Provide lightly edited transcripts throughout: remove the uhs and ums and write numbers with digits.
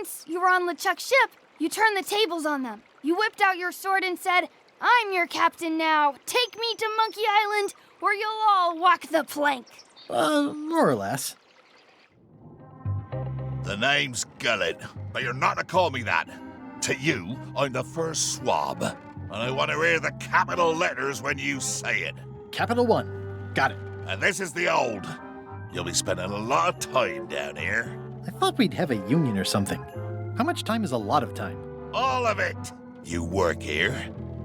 Once you were on LeChuck's ship, you turned the tables on them. You whipped out your sword and said, "I'm your captain now. Take me to Monkey Island, or you'll all walk the plank." More or less. The name's Gullet, but you're not to call me that. To you, I'm the first swab, and I want to hear the capital letters when you say it. Capital 1. Got it. And this is the old. You'll be spending a lot of time down here. I thought we'd have a union or something. How much time is a lot of time? All of it. You work here,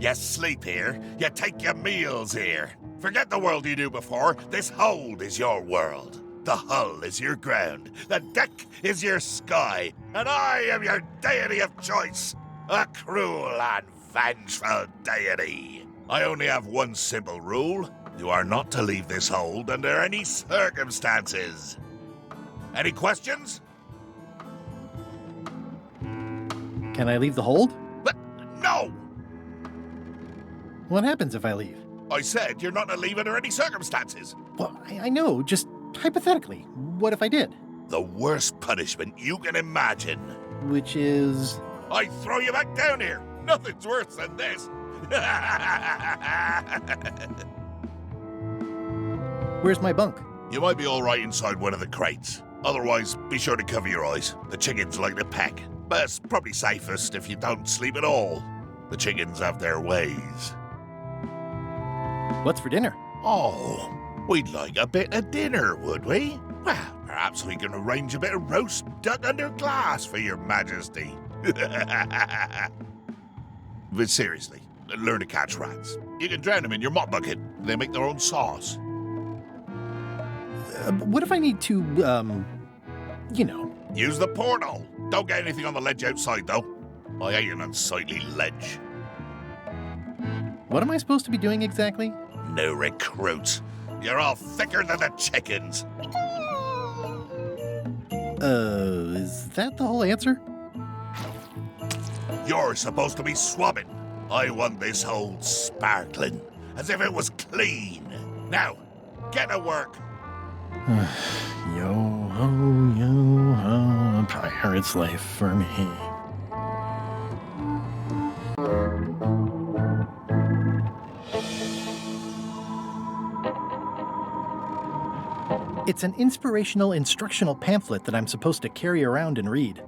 you sleep here, you take your meals here. Forget the world you knew before. This hold is your world. The hull is your ground. The deck is your sky. And I am your deity of choice. A cruel and vengeful deity. I only have one simple rule. You are not to leave this hold under any circumstances. Any questions? Can I leave the hold? But no! What happens if I leave? I said you're not to leave under any circumstances. Well, I know, just hypothetically. What if I did? The worst punishment you can imagine. Which is... I throw you back down here. Nothing's worse than this. Where's my bunk? You might be all right inside one of the crates. Otherwise, be sure to cover your eyes. The chickens like to peck. But it's probably safest if you don't sleep at all. The chickens have their ways. What's for dinner? Oh, we'd like a bit of dinner, would we? Well, perhaps we can arrange a bit of roast duck under glass for your majesty. But seriously, learn to catch rats. You can drown them in your mop bucket. They make their own sauce. What if I need to, you know... Use the portal. Don't get anything on the ledge outside, though. I hate an unsightly ledge. What am I supposed to be doing exactly? No recruits. You're all thicker than the chickens. Is that the whole answer? You're supposed to be swabbing. I want this hold sparkling, as if it was clean. Now, get to work. Yo-ho, a pirate's life for me. It's an inspirational instructional pamphlet that I'm supposed to carry around and read.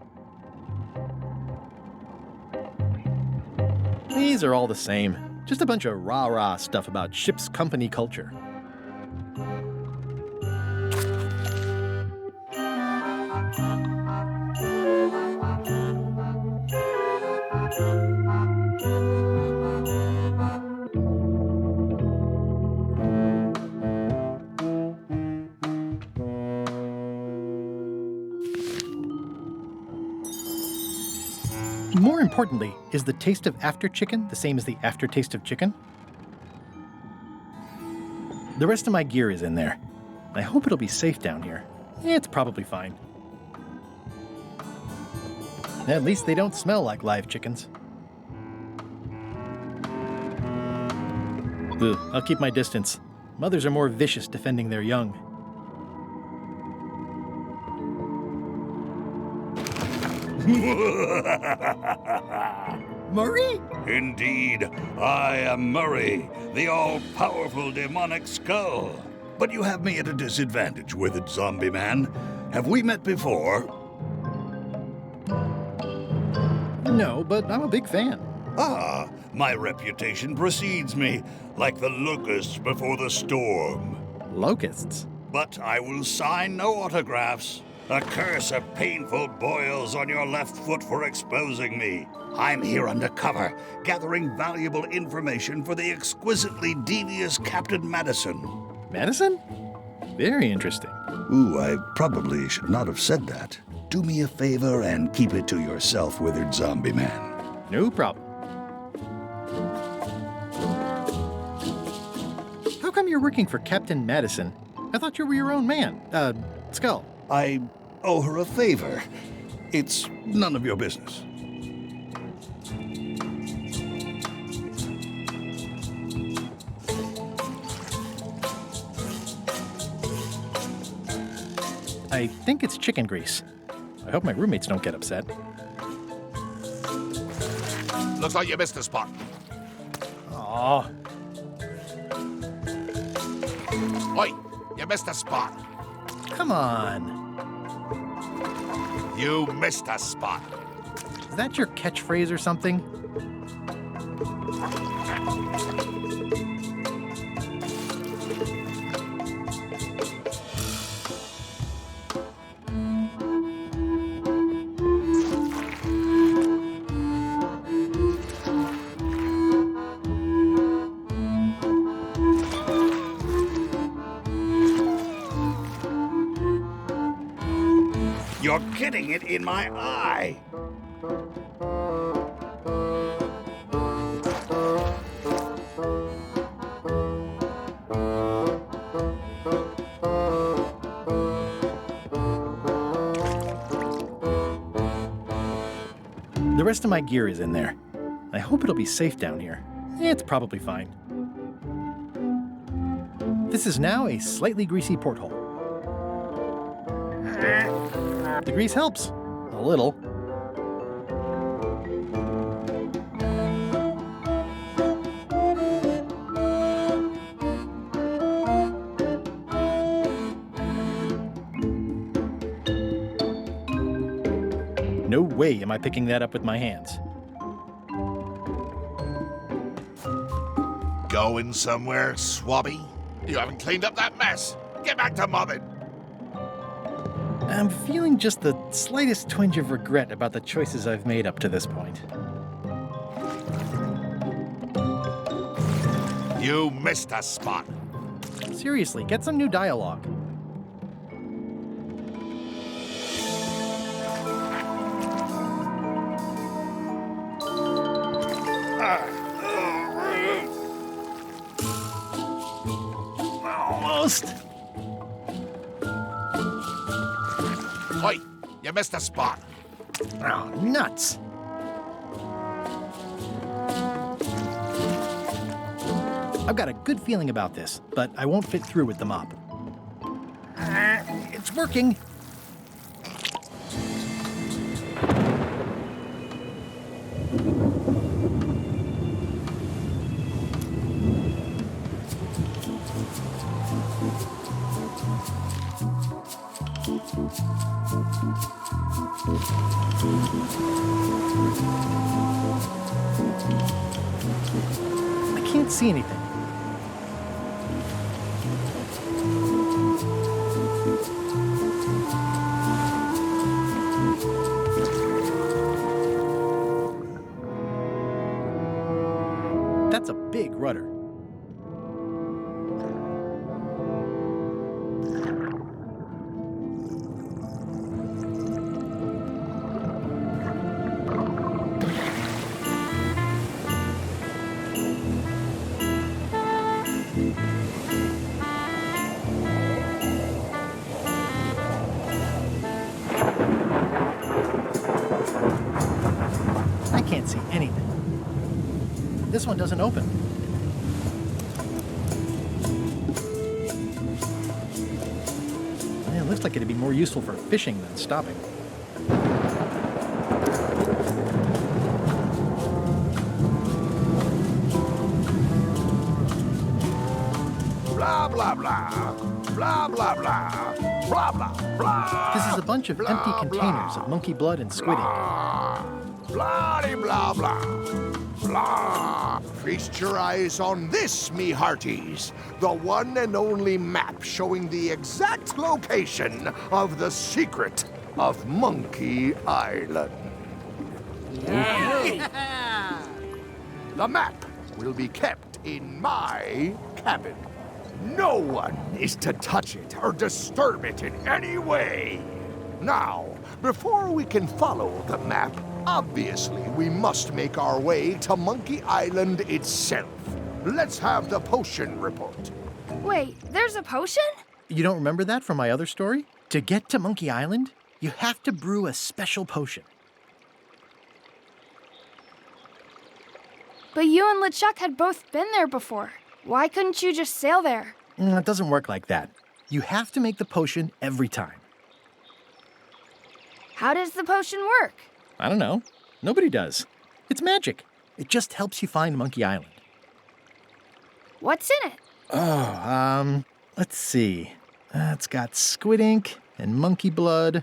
These are all the same. Just a bunch of rah-rah stuff about ship's company culture. More importantly, is the taste of after chicken the same as the aftertaste of chicken? The rest of my gear is in there. I hope it'll be safe down here. It's probably fine. At least they don't smell like live chickens. Ugh, I'll keep my distance. Mothers are more vicious defending their young. Murray? Indeed, I am Murray, the all-powerful demonic skull. But you have me at a disadvantage, withered zombie man. Have we met before? No, but I'm a big fan. Ah, my reputation precedes me, like the locusts before the storm. Locusts? But I will sign no autographs. A curse of painful boils on your left foot for exposing me. I'm here undercover, gathering valuable information for the exquisitely devious Captain Madison. Madison? Very interesting. Ooh, I probably should not have said that. Do me a favor and keep it to yourself, withered zombie man. No problem. How come you're working for Captain Madison? I thought you were your own man. Skull. I owe her a favor. It's none of your business. I think it's chicken grease. I hope my roommates don't get upset. Looks like you missed a spot. Aw, Oi, you missed a spot. come on. You missed a spot. Is that your catchphrase or something? You're getting it in my eye. The rest of my gear is in there. I hope it'll be safe down here. It's probably fine. This is now a slightly greasy porthole. The grease helps. A little. No way am I picking that up with my hands. Going somewhere, Swabby? You haven't cleaned up that mess. Get back to mobbing. I'm feeling just the slightest twinge of regret about the choices I've made up to this point. You missed a spot. Seriously, get some new dialogue. Almost. Oi, you missed a spot. Oh, nuts. I've got a good feeling about this, but I won't fit through with the mop. It's working. I can't see anything. That's a big rudder. I can't see anything. This one doesn't open. It looks like it'd be more useful for fishing than stopping. Blah, blah, blah. Blah, blah, blah. Blah, blah, blah. This is a bunch of empty containers of monkey blood and squid ink. Blah, blah, blah. Blah. Feast your eyes on this, me hearties. The one and only map showing the exact location of the secret of Monkey Island. The map will be kept in my cabin. No one is to touch it or disturb it in any way. Now, before we can follow the map, obviously we must make our way to Monkey Island itself. Let's have the potion report. Wait, there's a potion? You don't remember that from my other story? To get to Monkey Island, you have to brew a special potion. But you and LeChuck had both been there before. Why couldn't you just sail there? It doesn't work like that. You have to make the potion every time. How does the potion work? I don't know. Nobody does. It's magic. It just helps you find Monkey Island. What's in it? Oh, let's see. It's got squid ink and monkey blood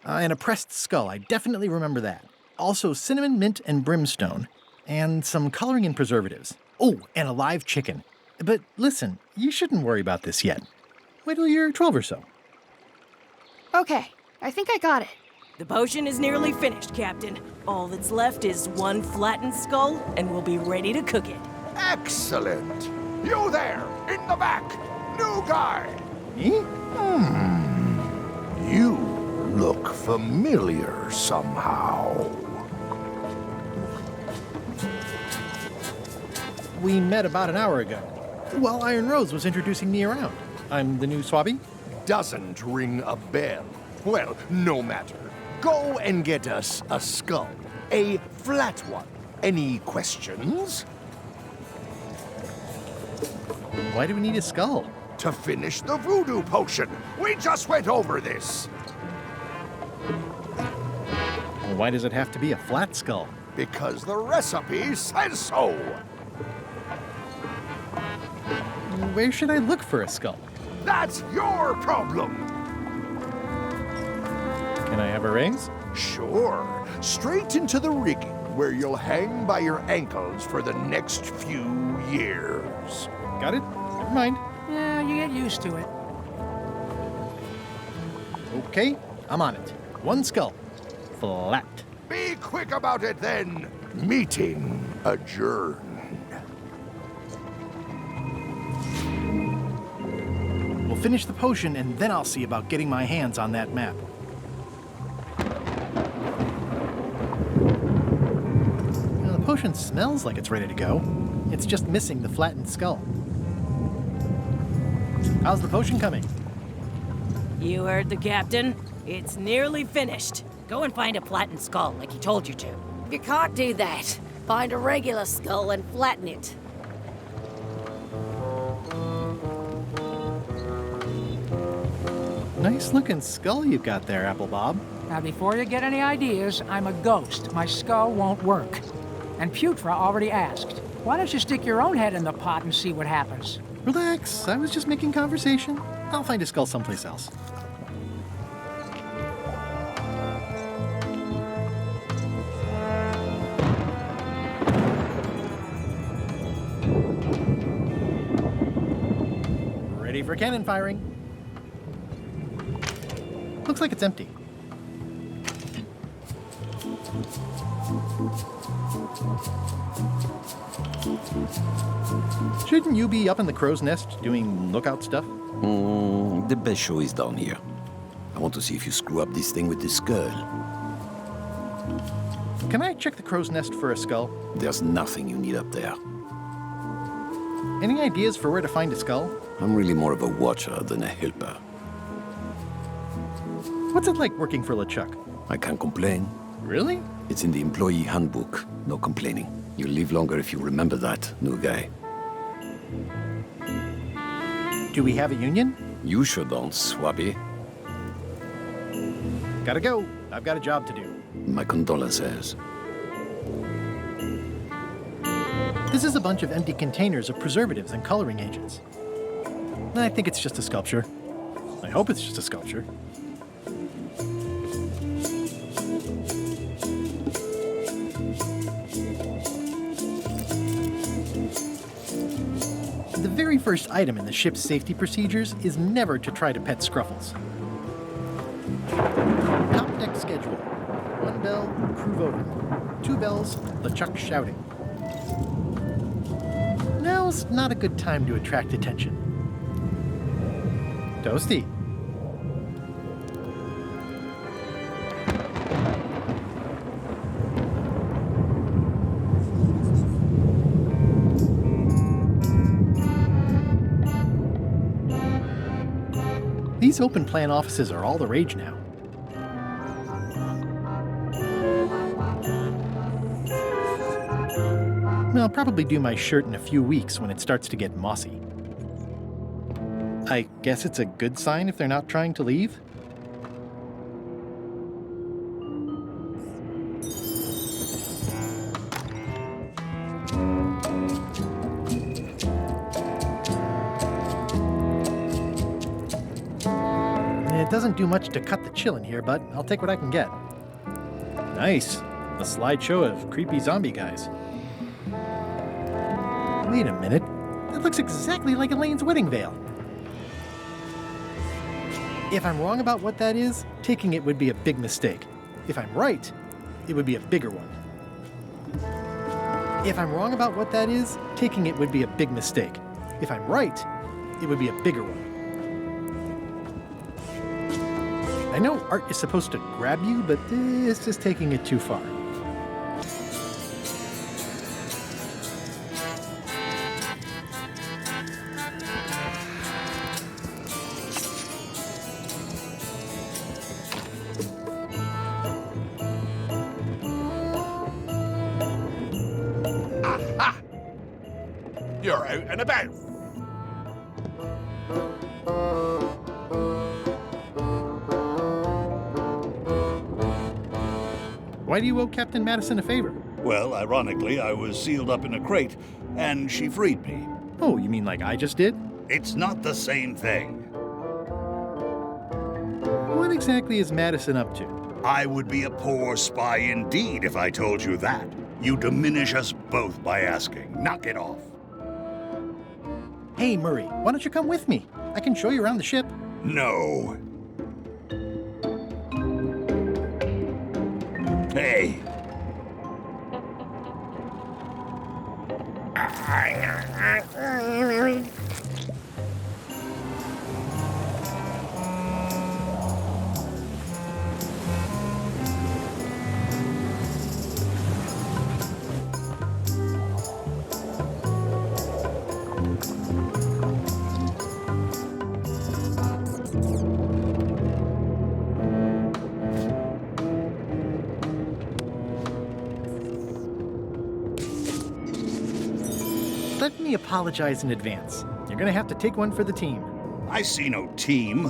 and a pressed skull. I definitely remember that. Also cinnamon, mint, and brimstone. And some coloring and preservatives. Oh, and a live chicken. But listen, you shouldn't worry about this yet. Wait till you're 12 or so. Okay, I think I got it. The potion is nearly finished, Captain. All that's left is one flattened skull, and we'll be ready to cook it. Excellent. You there, in the back. New guy. Me? You look familiar somehow. We met about an hour ago, while Iron Rose was introducing me around. I'm the new Swabby. Doesn't ring a bell. Well, no matter. Go and get us a skull. A flat one. Any questions? Why do we need a skull? To finish the voodoo potion. We just went over this. Why does it have to be a flat skull? Because the recipe says so. Where should I look for a skull? That's your problem. Can I have a raise? Sure. Straight into the rigging, where you'll hang by your ankles for the next few years. Got it? Never mind. Yeah, you get used to it. Okay, I'm on it. One skull. Flat. Be quick about it then. Meeting adjourned. We'll finish the potion and then I'll see about getting my hands on that map. Now, the potion smells like it's ready to go. It's just missing the flattened skull. How's the potion coming? You heard the Captain. It's nearly finished. Go and find a flattened skull like he told you to. You can't do that. Find a regular skull and flatten it. Nice looking skull you've got there, Apple Bob. Now, before you get any ideas, I'm a ghost. My skull won't work. And Putra already asked. Why don't you stick your own head in the pot and see what happens? Relax, I was just making conversation. I'll find a skull someplace else. Ready for cannon firing. Looks like it's empty. Shouldn't you be up in the crow's nest doing lookout stuff? The best show is down here. I want to see if you screw up this thing with this girl. Can I check the crow's nest for a skull? There's nothing you need up there. Any ideas for where to find a skull? I'm really more of a watcher than a helper. What's it like working for LeChuck? I can't complain. Really? It's in the employee handbook. No complaining. You'll live longer if you remember that, new guy. Do we have a union? You sure don't, Swabby. Gotta go. I've got a job to do. My condolences. This is a bunch of empty containers of preservatives and coloring agents. I think it's just a sculpture. I hope it's just a sculpture. The very first item in the ship's safety procedures is never to try to pet Scruffles. Top deck schedule. 1 bell, crew voting. 2 bells, LeChuck shouting. Now's not a good time to attract attention. Toasty. These open plan offices are all the rage now. I'll probably do my shirt in a few weeks when it starts to get mossy. I guess it's a good sign if they're not trying to leave? It doesn't do much to cut the chill in here, but I'll take what I can get. Nice. A slideshow of creepy zombie guys. Wait a minute. That looks exactly like Elaine's wedding veil. If I'm wrong about what that is, taking it would be a big mistake. If I'm right, it would be a bigger one. If I'm wrong about what that is, taking it would be a big mistake. If I'm right, it would be a bigger one. I know art is supposed to grab you, but it's just taking it too far. Aha! You're out and about. Why do you owe Captain Madison a favor? Well, ironically, I was sealed up in a crate, and she freed me. Oh, you mean like I just did? It's not the same thing. What exactly is Madison up to? I would be a poor spy indeed if I told you that. You diminish us both by asking. Knock it off. Hey, Murray, why don't you come with me? I can show you around the ship. No. Hey. Let me apologize in advance. You're gonna have to take one for the team. I see no team.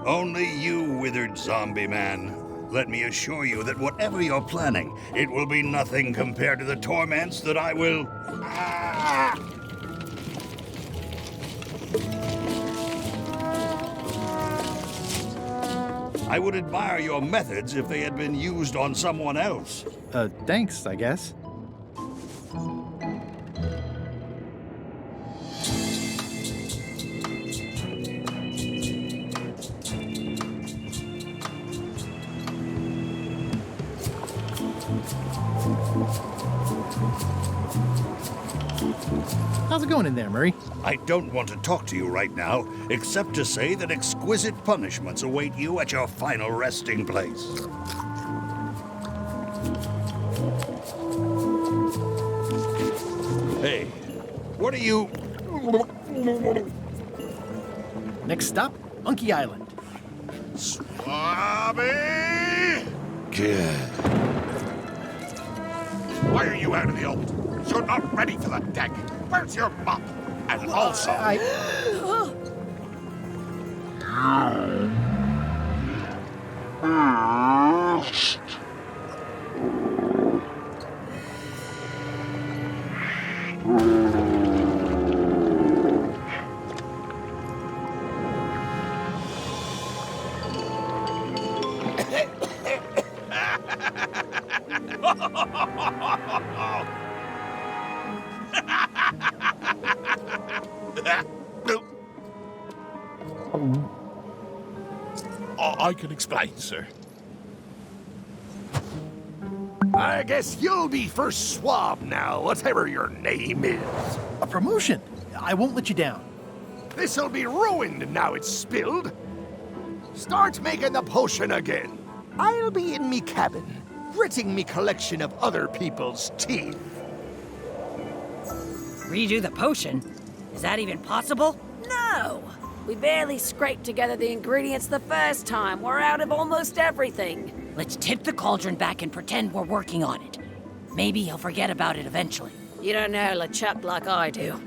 Only you, withered zombie man. Let me assure you that whatever you're planning, it will be nothing compared to the torments that I will... Ah! I would admire your methods if they had been used on someone else. Thanks, I guess. How's it going in there, Murray? I don't want to talk to you right now, except to say that exquisite punishments await you at your final resting place. Hey, what are you... Next stop, Monkey Island. Swabby! Good. Why are you out of the open? You're not ready for the deck. Where's your mop? And also... I can explain, sir. I guess you'll be first swab now, whatever your name is. A promotion! I won't let you down. This'll be ruined now it's spilled. Start making the potion again. I'll be in me cabin, gritting me collection of other people's teeth. Redo the potion? Is that even possible? No! We barely scraped together the ingredients the first time. We're out of almost everything. Let's tip the cauldron back and pretend we're working on it. Maybe he'll forget about it eventually. You don't know LeChuck like I do.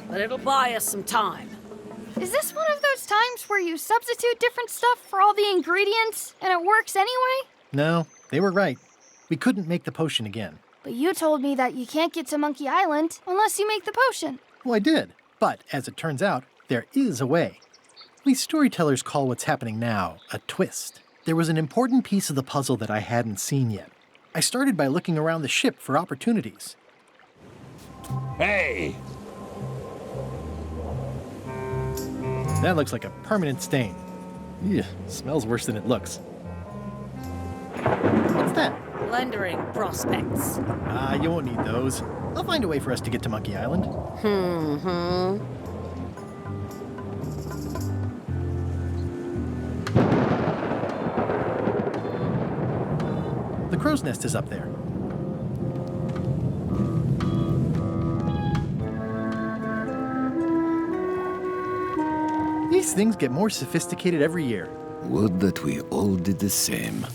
But it'll buy us some time. Is this one of those times where you substitute different stuff for all the ingredients and it works anyway? No, they were right. We couldn't make the potion again. But you told me that you can't get to Monkey Island unless you make the potion. Well, I did. But as it turns out, there is a way. We storytellers call what's happening now a twist. There was an important piece of the puzzle that I hadn't seen yet. I started by looking around the ship for opportunities. Hey! That looks like a permanent stain. Ew, smells worse than it looks. What's that? Plundering prospects. You won't need those. I'll find a way for us to get to Monkey Island. The crow's nest is up there. These things get more sophisticated every year. Would that we all did the same.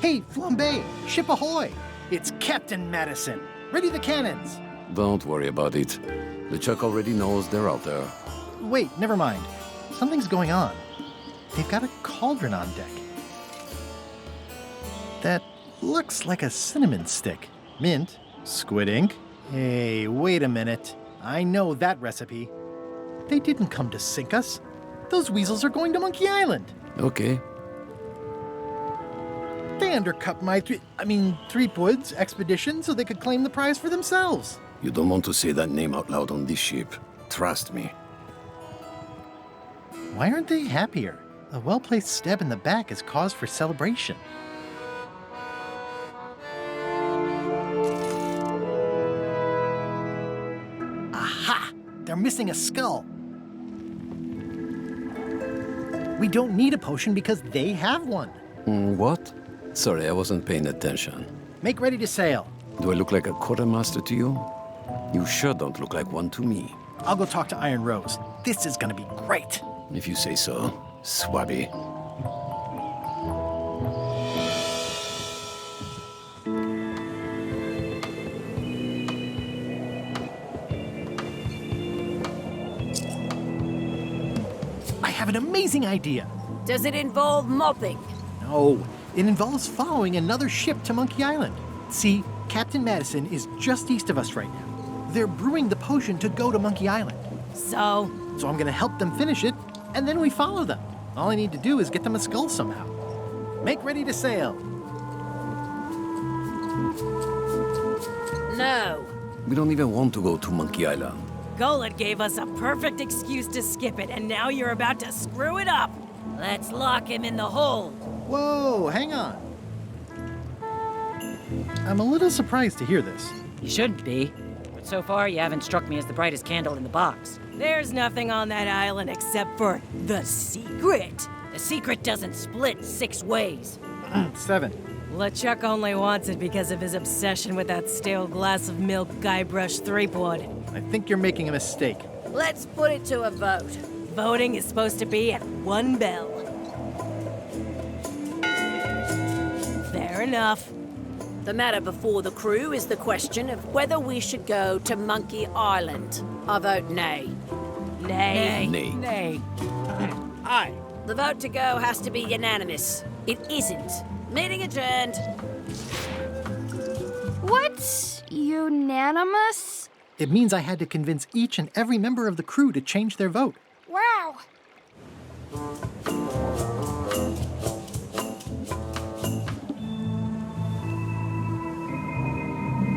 Hey, Flambe! Ship ahoy! It's Captain Madison. Ready the cannons! Don't worry about it. LeChuck already knows they're out there. Wait, never mind. Something's going on. They've got a cauldron on deck. That looks like a cinnamon stick. Mint, squid ink. Hey, wait a minute. I know that recipe. They didn't come to sink us. Those weasels are going to Monkey Island. Okay. They undercut my Threepwood's expedition so they could claim the prize for themselves. You don't want to say that name out loud on this ship. Trust me. Why aren't they happier? A well-placed stab in the back is cause for celebration. Aha! They're missing a skull. We don't need a potion because they have one. What? Sorry, I wasn't paying attention. Make ready to sail. Do I look like a quartermaster to you? You sure don't look like one to me. I'll go talk to Iron Rose. This is gonna be great. If you say so, Swabby. I have an amazing idea. Does it involve mopping? No, it involves following another ship to Monkey Island. See, Captain Madison is just east of us right now. They're brewing the potion to go to Monkey Island. So I'm gonna help them finish it, and then we follow them. All I need to do is get them a skull somehow. Make ready to sail. No. We don't even want to go to Monkey Island. Golett gave us a perfect excuse to skip it, and now you're about to screw it up. Let's lock him in the hole. Whoa, hang on. I'm a little surprised to hear this. You shouldn't be. But so far, you haven't struck me as the brightest candle in the box. There's nothing on that island except for the secret. The secret doesn't split 6 ways. 7. LeChuck only wants it because of his obsession with that stale glass of milk Guybrush Threepwood. I think you're making a mistake. Let's put it to a vote. Voting is supposed to be at 1 bell. Fair enough. The matter before the crew is the question of whether we should go to Monkey Island. I vote nay. Nay. Nay. Nay. Aye. The vote to go has to be unanimous. It isn't. Meeting adjourned. What's unanimous? It means I had to convince each and every member of the crew to change their vote. Wow.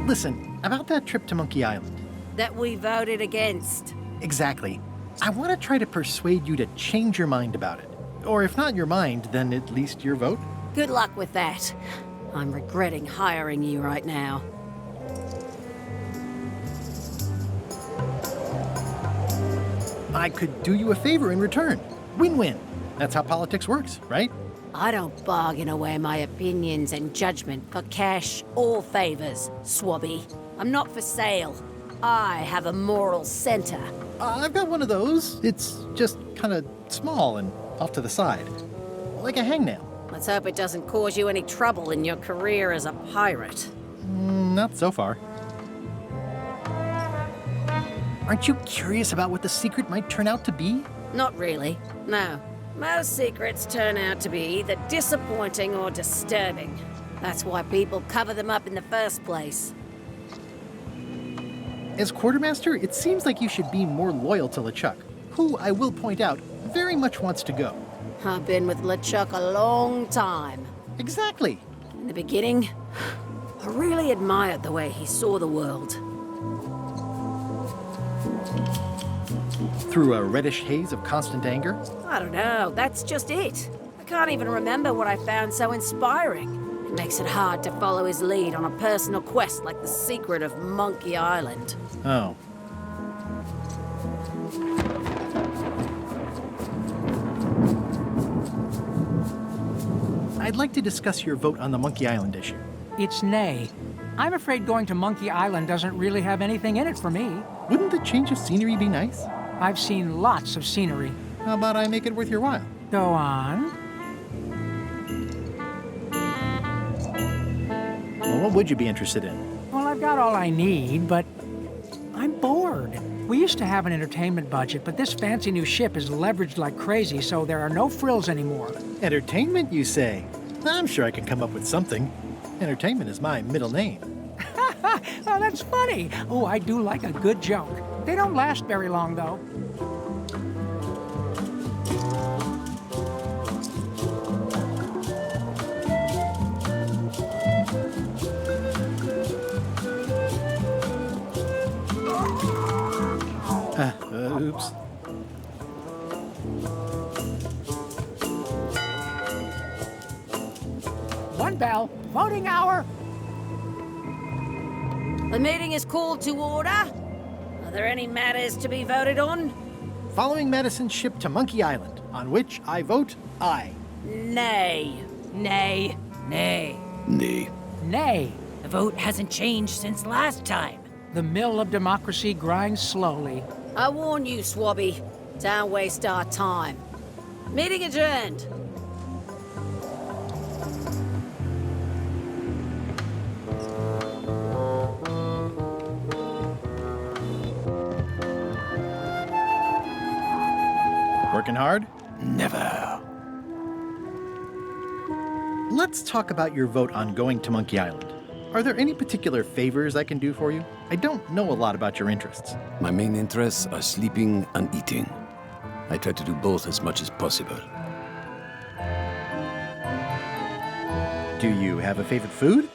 Listen, about that trip to Monkey Island. That we voted against. Exactly. I want to try to persuade you to change your mind about it. Or if not your mind, then at least your vote. Good luck with that. I'm regretting hiring you right now. I could do you a favor in return. Win-win. That's how politics works, right? I don't bargain away my opinions and judgment for cash or favors, Swabby. I'm not for sale. I have a moral center. I've got one of those. It's just kind of small and off to the side. Like a hangnail. Let's hope it doesn't cause you any trouble in your career as a pirate. Not so far. Aren't you curious about what the secret might turn out to be? Not really. No. Most secrets turn out to be either disappointing or disturbing. That's why people cover them up in the first place. As quartermaster, it seems like you should be more loyal to LeChuck, who, I will point out, very much wants to go. I've been with LeChuck a long time. Exactly. In the beginning, I really admired the way he saw the world. Through a reddish haze of constant anger? I don't know, that's just it. I can't even remember what I found so inspiring. It makes it hard to follow his lead on a personal quest like the secret of Monkey Island. Oh. I'd like to discuss your vote on the Monkey Island issue. It's nay. I'm afraid going to Monkey Island doesn't really have anything in it for me. Wouldn't the change of scenery be nice? I've seen lots of scenery. How about I make it worth your while? Go on. Well, what would you be interested in? Well, I've got all I need, but I'm bored. We used to have an entertainment budget, but this fancy new ship is leveraged like crazy, so there are no frills anymore. Entertainment, you say? I'm sure I can come up with something. Entertainment is my middle name. Oh, that's funny. Oh, I do like a good joke. They don't last very long, though. Oops. One bell. Voting hour. The meeting is called to order. Are there any matters to be voted on? Following Madison's ship to Monkey Island, on which I vote aye. Nay. Nay. Nay. Nay. Nay. The vote hasn't changed since last time. The mill of democracy grinds slowly. I warn you, Swabby. Don't waste our time. Meeting adjourned. Working hard? Never. Let's talk about your vote on going to Monkey Island. Are there any particular favors I can do for you? I don't know a lot about your interests. My main interests are sleeping and eating. I try to do both as much as possible. Do you have a favorite food?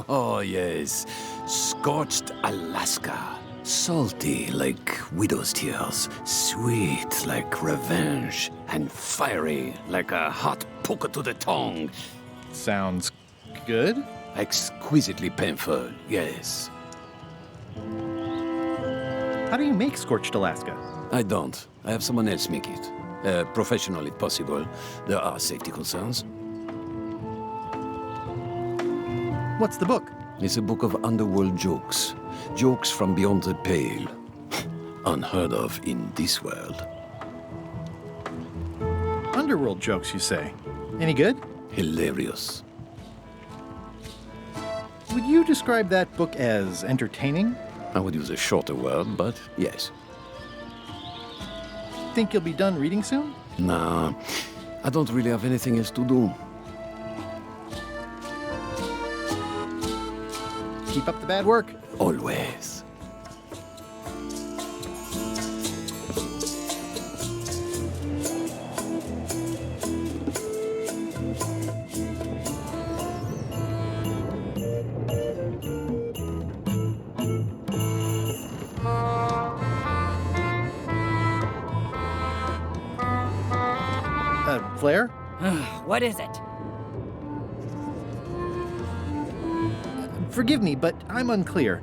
Oh, yes. Scorched Alaska. Salty like widow's tears. Sweet like revenge. And fiery like a hot poker to the tongue. Sounds good. Exquisitely painful, yes. How do you make scorched Alaska? I don't. I have someone else make it. Professional if possible. There are safety concerns. What's the book? It's a book of underworld jokes. Jokes from beyond the pale. Unheard of in this world. Underworld jokes, you say? Any good? Hilarious. Would you describe that book as entertaining? I would use a shorter word, but yes. Think you'll be done reading soon? Nah, I don't really have anything else to do. Keep up the bad work. Always. Flair? What is it? Forgive me, but I'm unclear.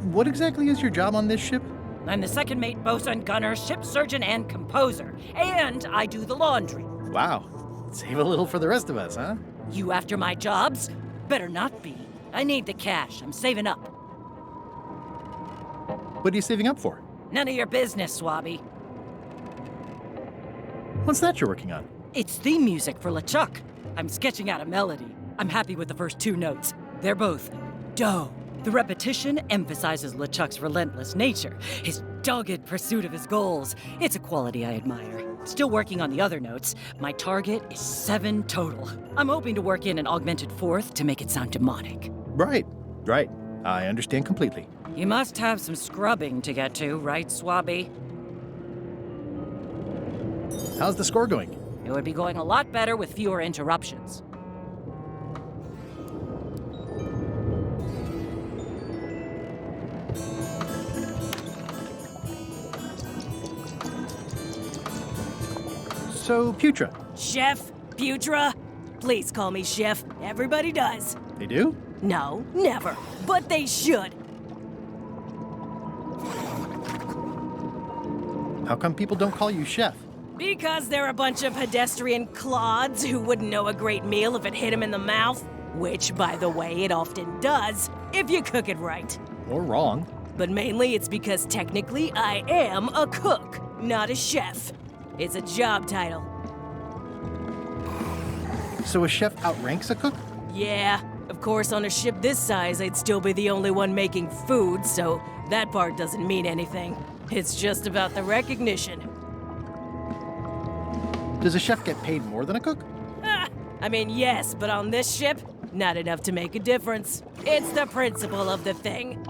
What exactly is your job on this ship? I'm the second mate, bosun, gunner, ship surgeon, and composer. And I do the laundry. Wow. Save a little for the rest of us, huh? You after my jobs? Better not be. I need the cash. I'm saving up. What are you saving up for? None of your business, Swabby. What's that you're working on? It's theme music for LeChuck. I'm sketching out a melody. I'm happy with the first two notes. They're both do. The repetition emphasizes LeChuck's relentless nature, his dogged pursuit of his goals. It's a quality I admire. Still working on the other notes. My target is 7 total. I'm hoping to work in an augmented 4th to make it sound demonic. Right. I understand completely. You must have some scrubbing to get to, right, Swabby? How's the score going? It would be going a lot better with fewer interruptions. So, Putra, Chef? Putra? Please call me Chef. Everybody does. they do? No, never. But they should. How come people don't call you chef? Because they're a bunch of pedestrian clods who wouldn't know a great meal if it hit them in the mouth. Which, by the way, it often does, if you cook it right. Or wrong. But mainly it's because technically I am a cook, not a chef. It's a job title. So a chef outranks a cook? Yeah, of course on a ship this size I'd still be the only one making food, so that part doesn't mean anything. It's just about the recognition. Does a chef get paid more than a cook? I mean, yes, but on this ship, not enough to make a difference. It's the principle of the thing.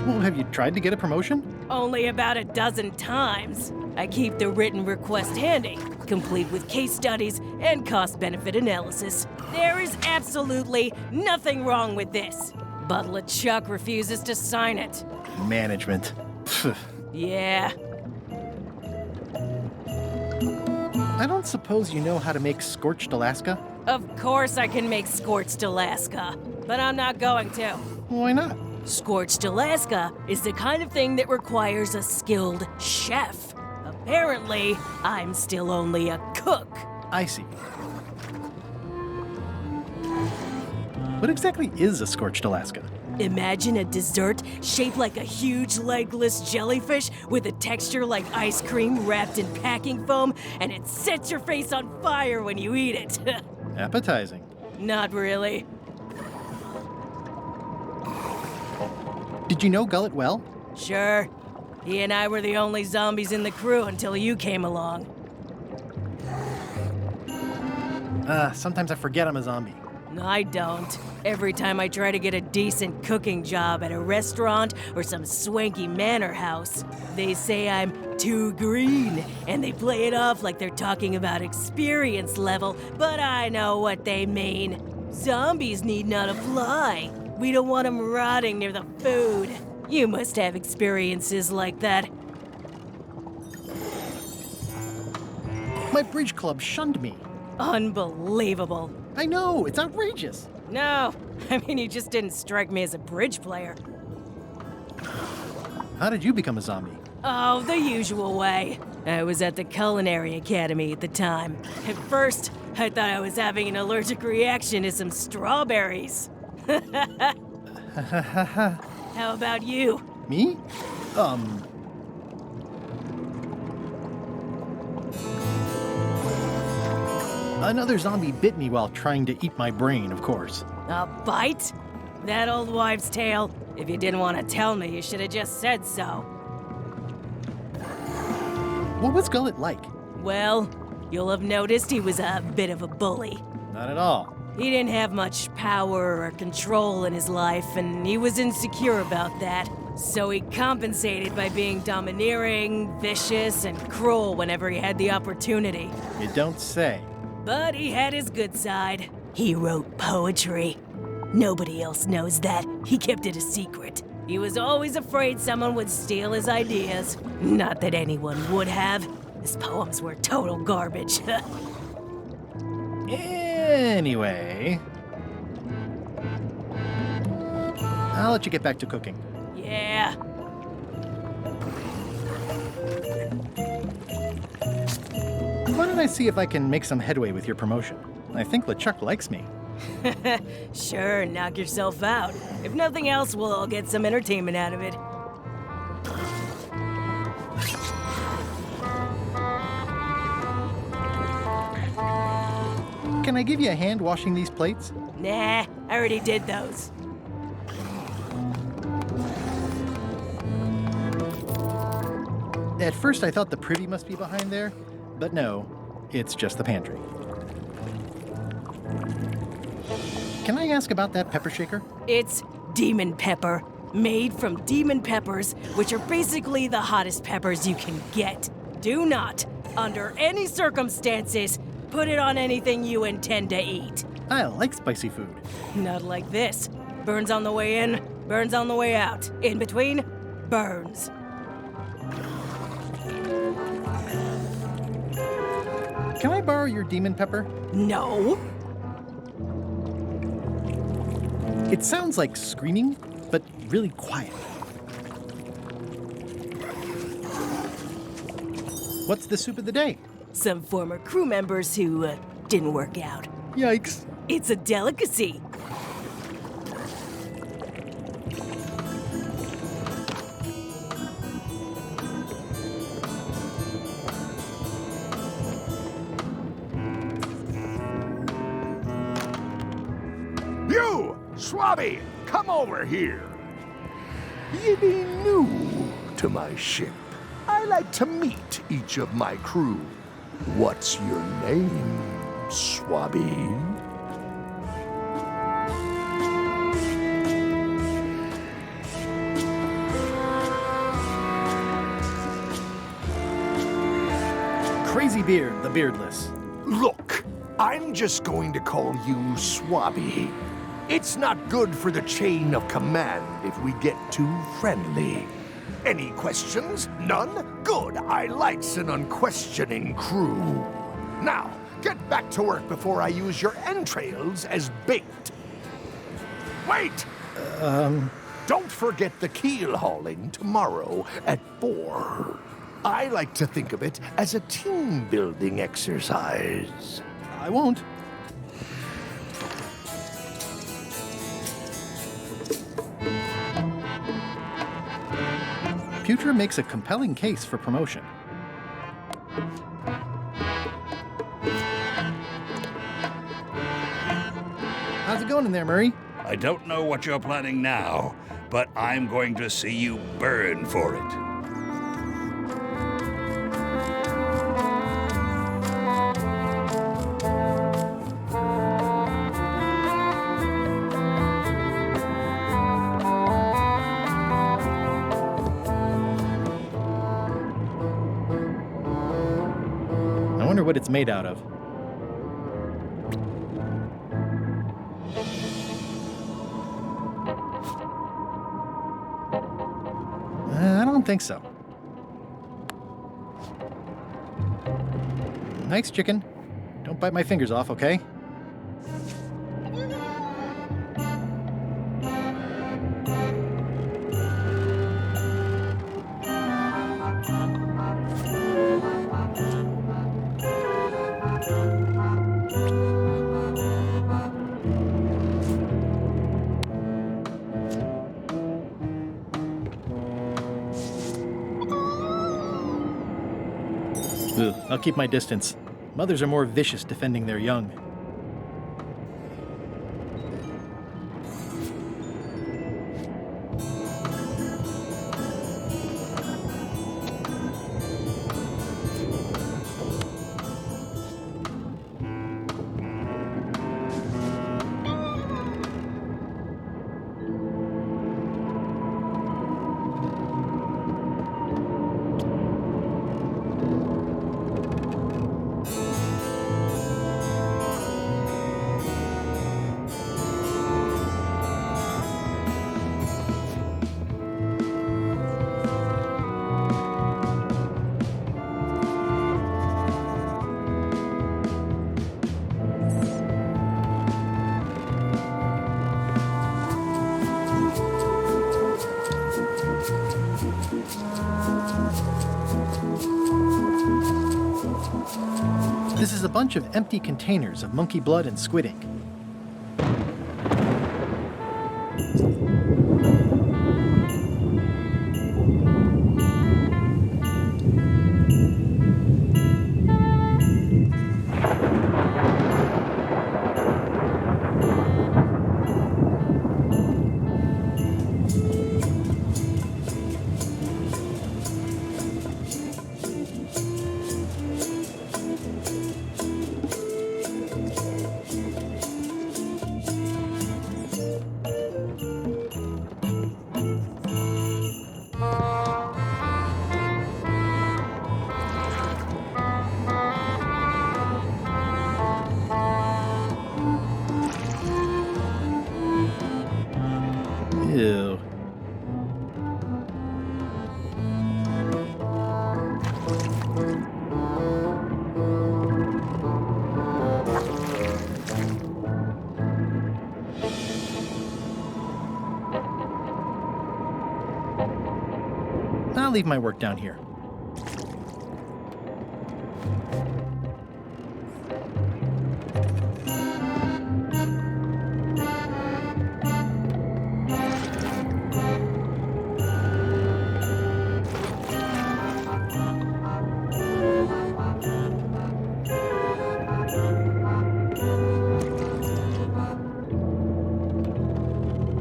Well, have you tried to get a promotion? Only about a dozen times. I keep the written request handy, complete with case studies and cost-benefit analysis. There is absolutely nothing wrong with this. But LeChuck refuses to sign it. Management. Yeah. I don't suppose you know how to make scorched Alaska? Of course I can make scorched Alaska, but I'm not going to. Why not? Scorched Alaska is the kind of thing that requires a skilled chef. Apparently, I'm still only a cook. I see. What exactly is a scorched Alaska? Imagine a dessert shaped like a huge legless jellyfish with a texture like ice cream wrapped in packing foam, and it sets your face on fire when you eat it. Appetizing. Not really. Did you know Gullet well? Sure. He and I were the only zombies in the crew until you came along. Sometimes I forget I'm a zombie. No, I don't. Every time I try to get a decent cooking job at a restaurant or some swanky manor house, they say I'm too green, and they play it off like they're talking about experience level, but I know what they mean. Zombies need not apply. We don't want them rotting near the food. You must have experiences like that. My bridge club shunned me. Unbelievable. I know, it's outrageous. No, I mean, you just didn't strike me as a bridge player. How did you become a zombie? Oh, the usual way. I was at the Culinary Academy at the time. At first, I thought I was having an allergic reaction to some strawberries. How about you? Me? Another zombie bit me while trying to eat my brain, of course. A bite? That old wives' tale. If you didn't want to tell me, you should have just said so. What was Gullet like? Well, you'll have noticed he was a bit of a bully. Not at all. He didn't have much power or control in his life, and he was insecure about that. So he compensated by being domineering, vicious, and cruel whenever he had the opportunity. You don't say. But he had his good side. He wrote poetry. Nobody else knows that. He kept it a secret. He was always afraid someone would steal his ideas. Not that anyone would have. His poems were total garbage. Anyway, I'll let you get back to cooking. Yeah. Why don't I see if I can make some headway with your promotion? I think LeChuck likes me. Sure, knock yourself out. If nothing else, we'll all get some entertainment out of it. Can I give you a hand washing these plates? Nah, I already did those. At first I thought the privy must be behind there, but no, it's just the pantry. Can I ask about that pepper shaker? It's demon pepper, made from demon peppers, which are basically the hottest peppers you can get. Do not, under any circumstances, put it on anything you intend to eat. I like spicy food. Not like this. Burns on the way in, burns on the way out. In between, burns. Can I borrow your demon pepper? No. It sounds like screaming, but really quiet. What's the soup of the day? Some former crew members who didn't work out. Yikes. It's a delicacy. You, Swabby, come over here. You be new to my ship. I like to meet each of my crew. What's your name, Swabby? Crazy Beard, the beardless. Look, I'm just going to call you Swabby. It's not good for the chain of command if we get too friendly. Any questions? None? Good. I likes an unquestioning crew. Now, get back to work before I use your entrails as bait. Wait! Don't forget the keel hauling tomorrow at 4. I like to think of it as a team-building exercise. I won't. Putre makes a compelling case for promotion. How's it going in there, Murray? I don't know what you're planning now, but I'm going to see you burn for it. I wonder what it's made out of. I don't think so. Nice chicken. Don't bite my fingers off, okay? Ugh, I'll keep my distance. Mothers are more vicious defending their young. This is a bunch of empty containers of monkey blood and squid ink. I'll leave my work down here.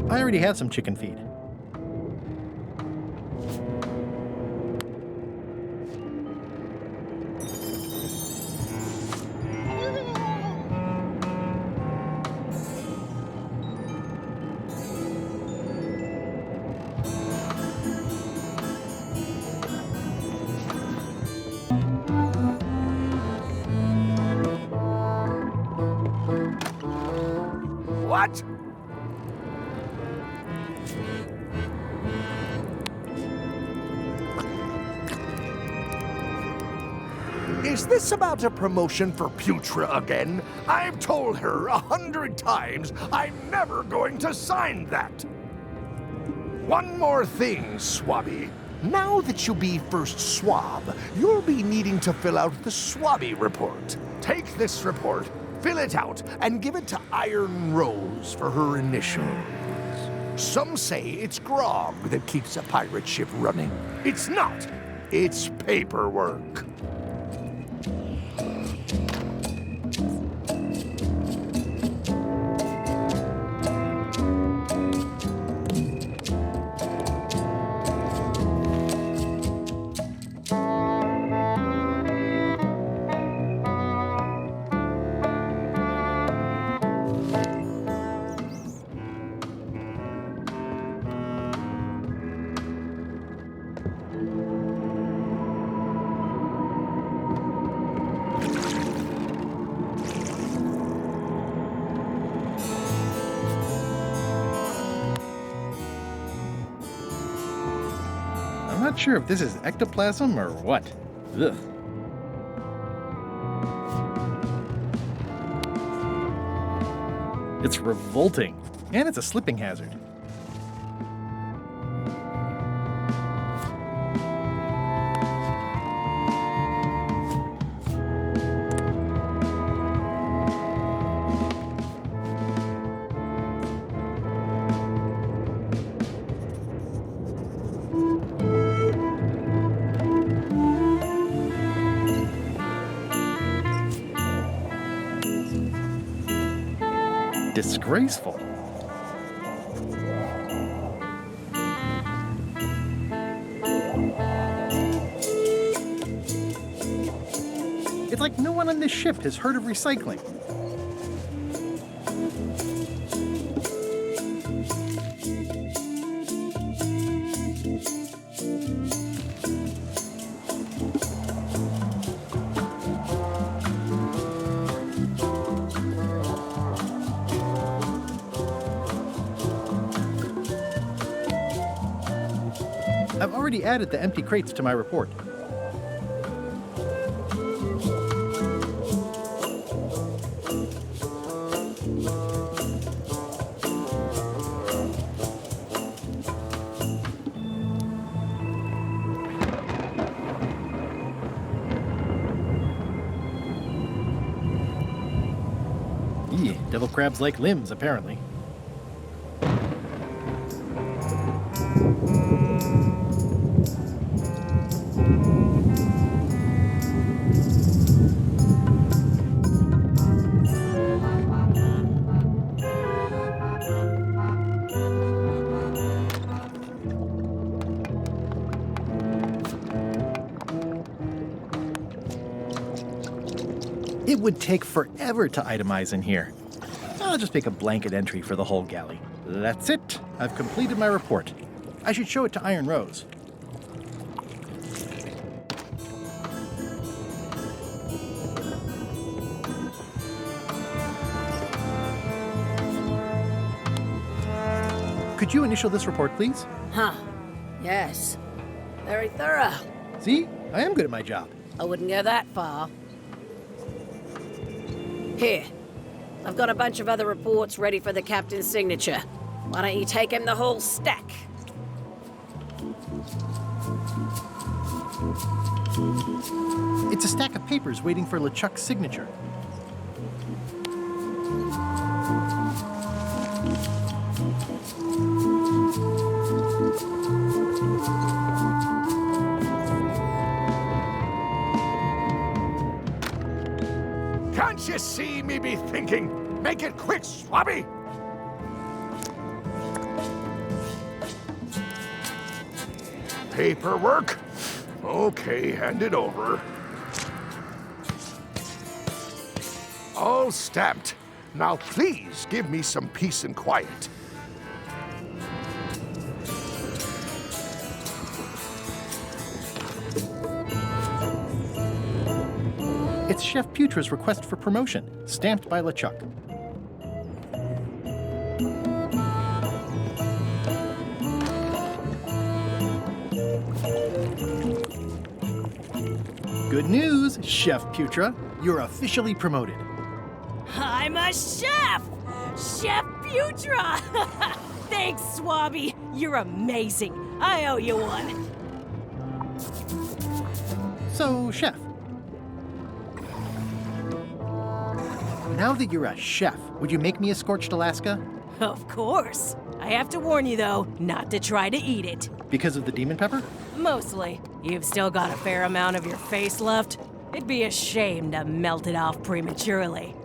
I already have some chicken feed. What? Is this about a promotion for Putra again? I've told her 100 times I'm never going to sign that. One more thing, Swabby. Now that you'll be first swab, you'll be needing to fill out the Swabby report. Take this report, fill it out, and give it to Iron Rose for her initials. Some say it's grog that keeps a pirate ship running. It's not. It's paperwork. I'm not sure if this is ectoplasm or what. Ugh. It's revolting, and it's a slipping hazard. Disgraceful. It's like no one on this ship has heard of recycling. I've already added the empty crates to my report. Devil crabs like limbs, apparently. It would take forever to itemize in here. I'll just make a blanket entry for the whole galley. That's it. I've completed my report. I should show it to Iron Rose. Could you initial this report, please? Huh. Yes. Very thorough. See? I am good at my job. I wouldn't go that far. Here. I've got a bunch of other reports ready for the captain's signature. Why don't you take him the whole stack? It's a stack of papers waiting for LeChuck's signature. Can't you see me be thinking? Make it quick, Swabby! Paperwork? Okay, hand it over. All stamped. Now please give me some peace and quiet. It's Chef Putra's request for promotion, stamped by LeChuck. Good news, Chef Putra. You're officially promoted. I'm a chef! Chef Putra! Thanks, Swabby. You're amazing. I owe you one. So, Chef. Now that you're a chef, would you make me a scorched Alaska? Of course. I have to warn you, though, not to try to eat it. Because of the demon pepper? Mostly. You've still got a fair amount of your face left. It'd be a shame to melt it off prematurely.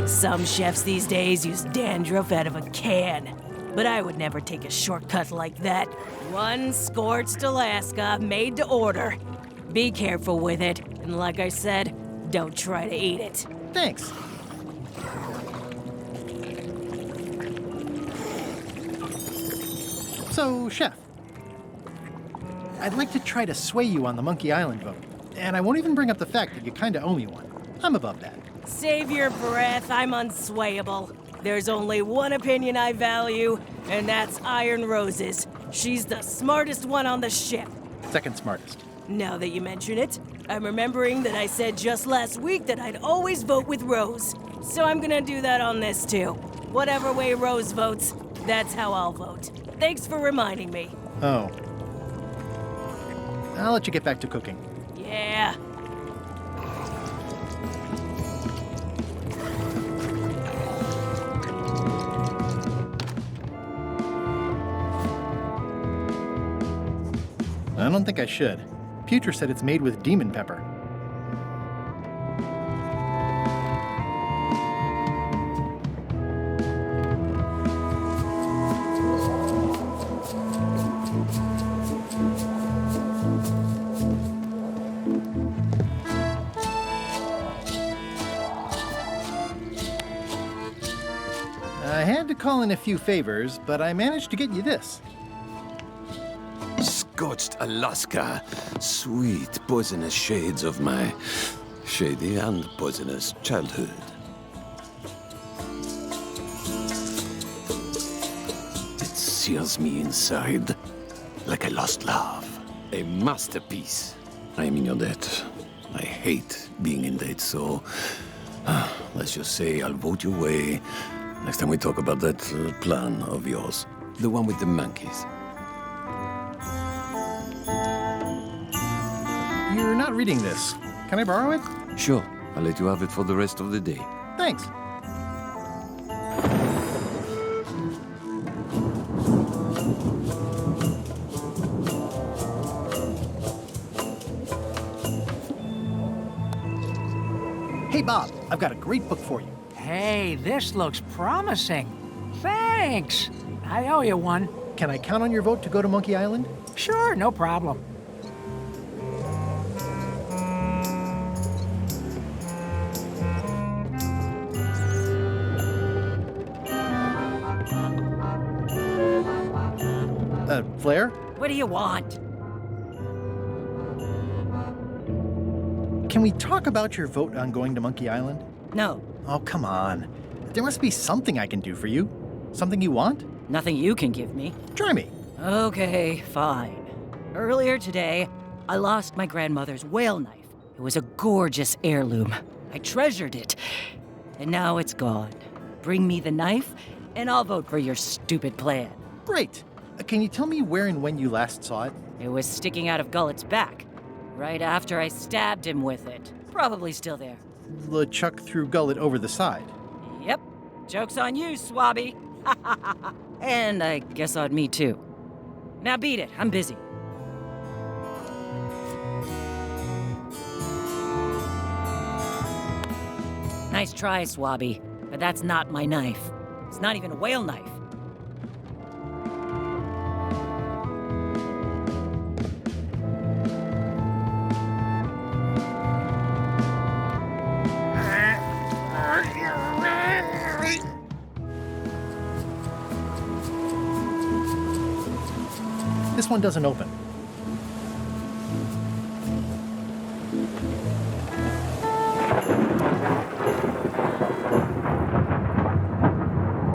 Some chefs these days use dandruff out of a can. But I would never take a shortcut like that. One scorched Alaska, made to order. Be careful with it, and like I said, don't try to eat it. Thanks. So, Chef, I'd like to try to sway you on the Monkey Island vote. And I won't even bring up the fact that you kinda owe me one. I'm above that. Save your breath, I'm unswayable. There's only one opinion I value, and that's Iron Rose's. She's the smartest one on the ship. Second smartest. Now that you mention it, I'm remembering that I said just last week that I'd always vote with Rose. So I'm gonna do that on this too. Whatever way Rose votes, that's how I'll vote. Thanks for reminding me. Oh. I'll let you get back to cooking. Yeah. I don't think I should. Putra said it's made with demon pepper. I had to call in a few favors, but I managed to get you this. Scorched Alaska, sweet poisonous shades of my shady and poisonous childhood. It sears me inside like a lost love. A masterpiece. I am in your debt. I hate being in debt, so let's just say I'll vote your way next time we talk about that plan of yours. The one with the monkeys. You're not reading this. Can I borrow it? Sure, I'll let you have it for the rest of the day. Thanks. Hey, Bob, I've got a great book for you. Hey, this looks promising. Thanks. I owe you one. Can I count on your vote to go to Monkey Island? Sure, no problem. Flair? What do you want? Can we talk about your vote on going to Monkey Island? No, Oh, come on. There must be something I can do for you. Something you want? Nothing you can give me. Try me. Okay, fine. Earlier today, I lost my grandmother's whale knife. It was a gorgeous heirloom. I treasured it. And now it's gone. Bring me the knife, and I'll vote for your stupid plan. Great. Can you tell me where and when you last saw it? It was sticking out of Gullet's back, right after I stabbed him with it. Probably still there. LeChuck threw Gullet over the side. Yep. Joke's on you, Swabby. And I guess on me, too. Now beat it. I'm busy. Nice try, Swabby, but that's not my knife. It's not even a whale knife. This one doesn't open.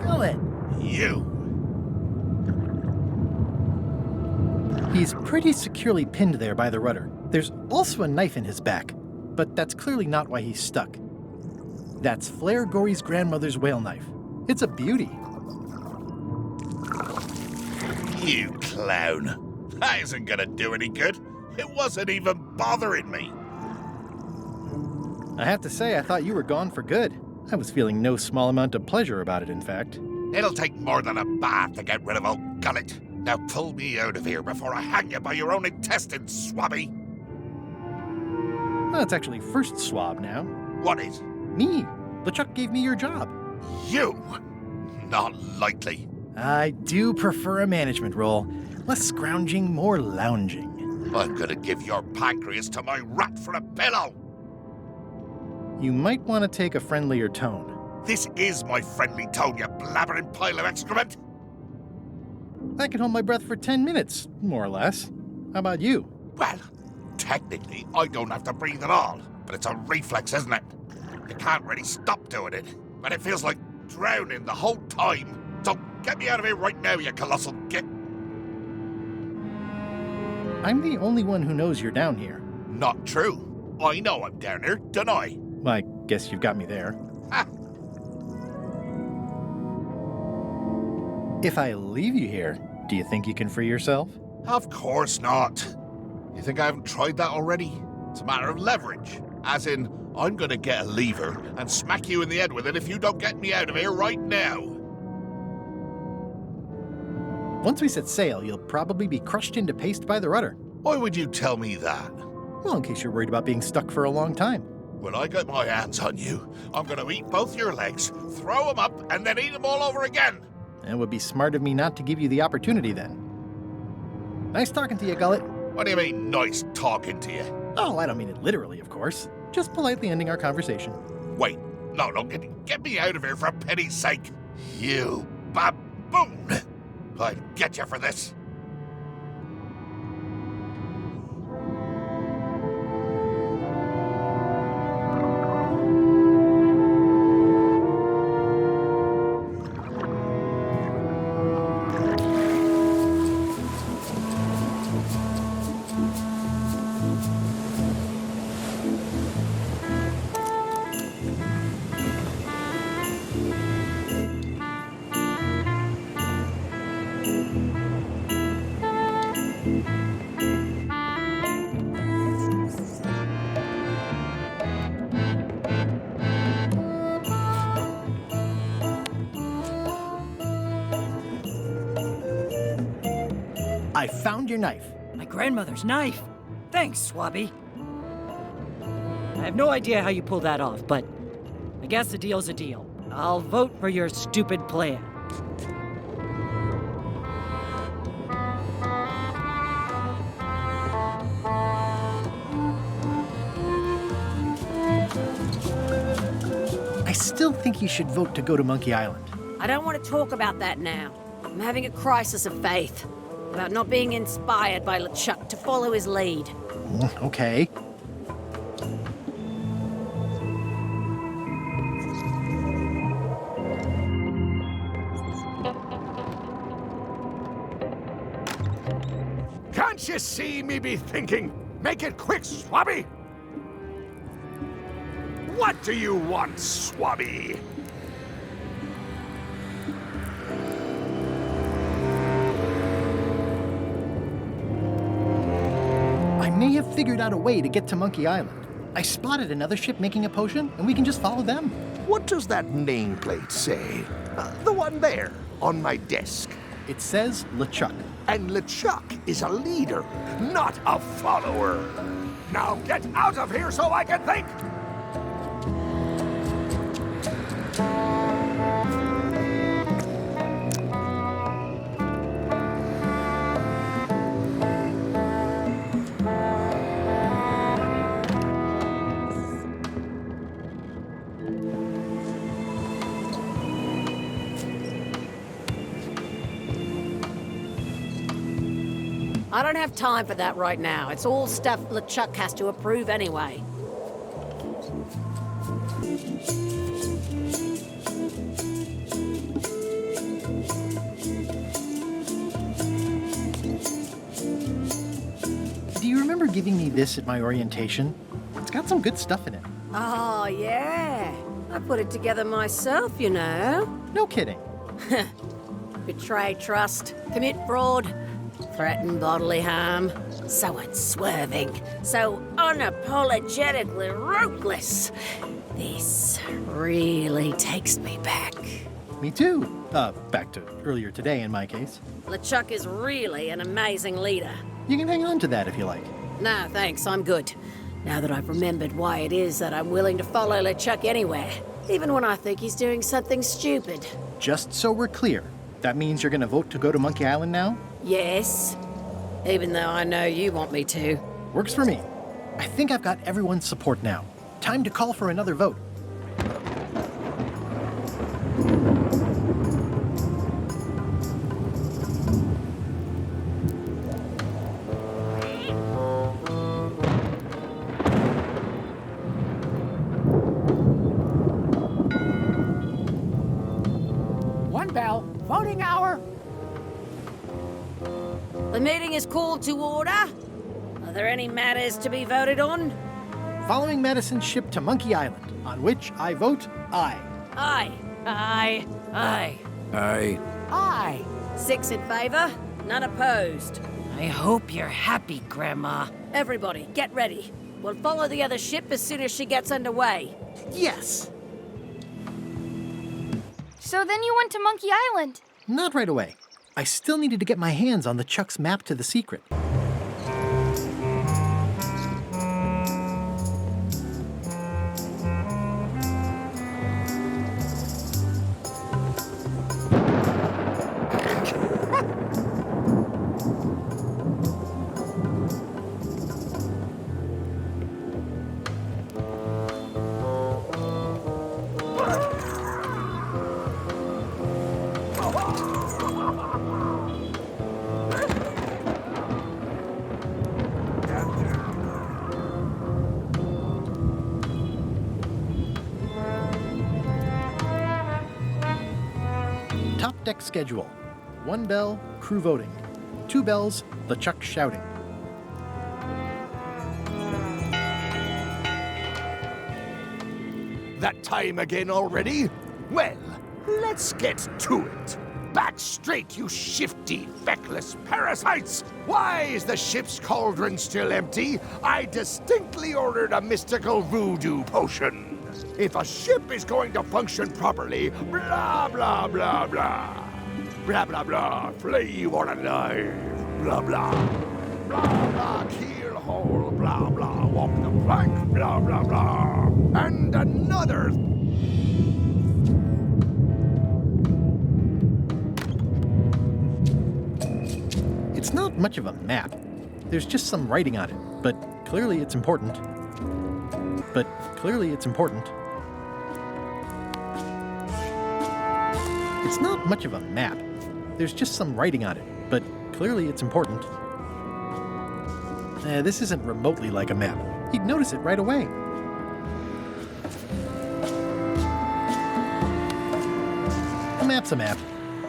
Gullet! You! He's pretty securely pinned there by the rudder. There's also a knife in his back, but that's clearly not why he's stuck. That's Flair Gory's grandmother's whale knife. It's a beauty. You clown. That isn't gonna do any good. It wasn't even bothering me. I have to say, I thought you were gone for good. I was feeling no small amount of pleasure about it, in fact. It'll take more than a bath to get rid of old Gullet. Now pull me out of here before I hang you by your own intestines, Swabby. Well, it's actually first swab now. What is? Me. LeChuck gave me your job. You? Not likely. I do prefer a management role. Less scrounging, more lounging. I'm gonna give your pancreas to my rat for a pillow. You might want to take a friendlier tone. This is my friendly tone, you blabbering pile of excrement. I can hold my breath for 10 minutes, more or less. How about you? Well, technically, I don't have to breathe at all, but it's a reflex, isn't it? You can't really stop doing it, but it feels like drowning the whole time. So get me out of here right now, you colossal git. I'm the only one who knows you're down here. Not true. I know I'm down here, don't I? I guess you've got me there. Ha! If I leave you here, do you think you can free yourself? Of course not. You think I haven't tried that already? It's a matter of leverage. As in, I'm gonna get a lever and smack you in the head with it if you don't get me out of here right now. Once we set sail, you'll probably be crushed into paste by the rudder. Why would you tell me that? Well, in case you're worried about being stuck for a long time. When I get my hands on you, I'm gonna eat both your legs, throw them up, and then eat them all over again. It would be smart of me not to give you the opportunity then. Nice talking to you, Gullet. What do you mean, nice talking to you? Oh, I don't mean it literally, of course. Just politely ending our conversation. Wait, no, get me out of here for pity's sake. You baboon! I'll get you for this. I found your knife. My grandmother's knife. Thanks, Swabby. I have no idea how you pulled that off, but I guess a deal's a deal. I'll vote for your stupid plan. I still think you should vote to go to Monkey Island. I don't want to talk about that now. I'm having a crisis of faith about not being inspired by LeChuck to follow his lead. Okay. Can't you see me be thinking? Make it quick, Swabby! What do you want, Swabby? I may have figured out a way to get to Monkey Island. I spotted another ship making a potion, and we can just follow them. What does that nameplate say? The one there, on my desk. It says LeChuck. And LeChuck is a leader, not a follower. Now get out of here so I can think! I don't have time for that right now. It's all stuff LeChuck has to approve anyway. Do you remember giving me this at my orientation? It's got some good stuff in it. Oh, yeah. I put it together myself, you know. No kidding. Betray trust, commit fraud, threaten bodily harm. So unswerving, so unapologetically ruthless. This really takes me back. Me too. Back to earlier today in my case. LeChuck is really an amazing leader. You can hang on to that if you like. No, thanks, I'm good. Now that I've remembered why it is that I'm willing to follow LeChuck anywhere, even when I think he's doing something stupid. Just so we're clear, that means you're gonna vote to go to Monkey Island now? Yes, even though I know you want me to. Works for me. I think I've got everyone's support now. Time to call for another vote. One bell. Voting hour. The meeting is called to order. Are there any matters to be voted on? Following Madison's ship to Monkey Island, on which I vote aye. Aye. Aye. Aye. Aye. Aye. 6 in favor, none opposed. I hope you're happy, Grandma. Everybody, get ready. We'll follow the other ship as soon as she gets underway. Yes! So then you went to Monkey Island. Not right away. I still needed to get my hands on LeChuck's map to the secret. Top deck schedule. 1 bell, crew voting. 2 bells, LeChuck shouting. That time again already? Well, let's get to it. Back straight, you shifty, feckless parasites! Why is the ship's cauldron still empty? I distinctly ordered a mystical voodoo potion. If a ship is going to function properly, blah, blah, blah, blah. Blah, blah, blah, flay you on alive. Blah, blah. Blah, blah, keel hole, blah, blah, walk the plank, blah, blah, blah. And another. It's not much of a map. There's just some writing on it, but clearly it's important. It's not much of a map. There's just some writing on it, but clearly it's important. This isn't remotely like a map. He'd notice it right away. A map's a map.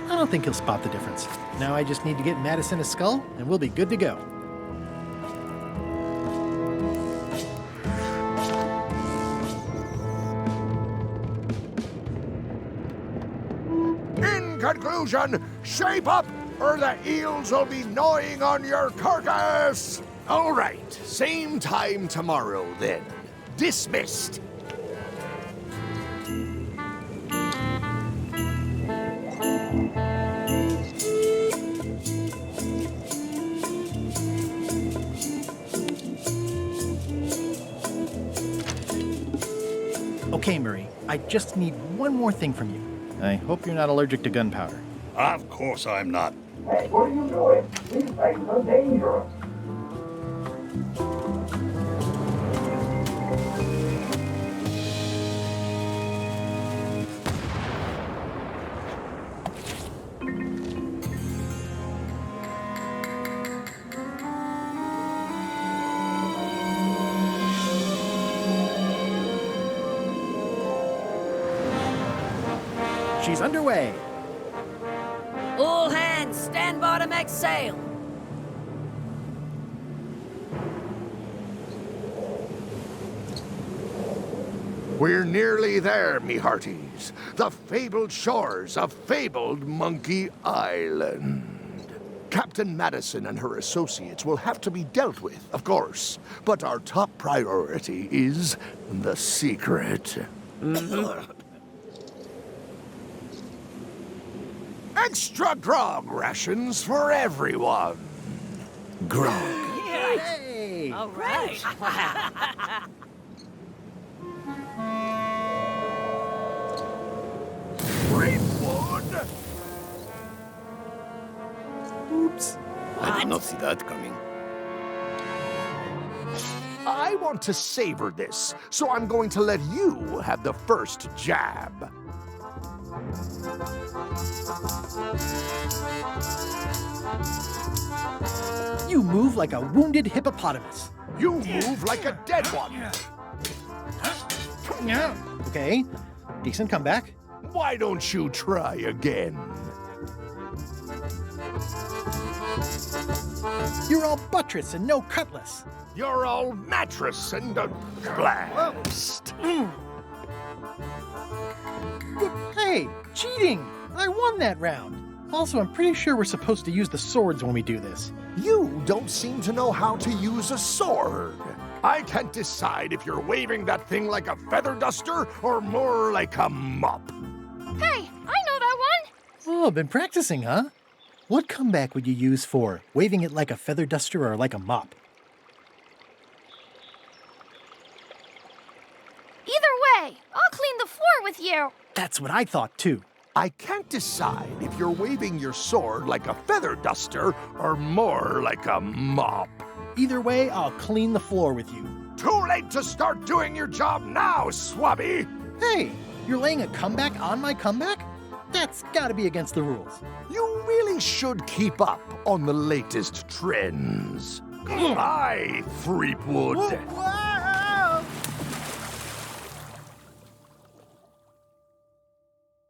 I don't think he'll spot the difference. Now I just need to get Madison a skull, and we'll be good to go. conclusion. Shape up, or the eels will be gnawing on your carcass. All right, same time tomorrow then. Dismissed. Okay, Murray, I just need one more thing from you. I hope you're not allergic to gunpowder. Of course I'm not. Hey, what are you doing? These things are dangerous. She's underway. All hands, stand by to make sail. We're nearly there, me hearties. The fabled shores of fabled Monkey Island. Captain Madison and her associates will have to be dealt with, of course. But our top priority is the secret. Extra grog rations for everyone. Grog. Hey! All right. Greenwood! Oops. I did not see that coming. I want to savor this, so I'm going to let you have the first jab. You move like a wounded hippopotamus. You move like a dead one. Okay, decent comeback. Why don't you try again? You're all buttress and no cutlass. You're all mattress and a blast. Hey, cheating! I won that round. Also, I'm pretty sure we're supposed to use the swords when we do this. You don't seem to know how to use a sword. I can't decide if you're waving that thing like a feather duster or more like a mop. Hey, I know that one! Oh, been practicing, huh? What comeback would you use for waving it like a feather duster or like a mop? Either way, I'll clean the floor with you. That's what I thought, too. I can't decide if you're waving your sword like a feather duster or more like a mop. Either way, I'll clean the floor with you. Too late to start doing your job now, Swabby! Hey, you're laying a comeback on my comeback? That's gotta be against the rules. You really should keep up on the latest trends. Aye, Threepwood.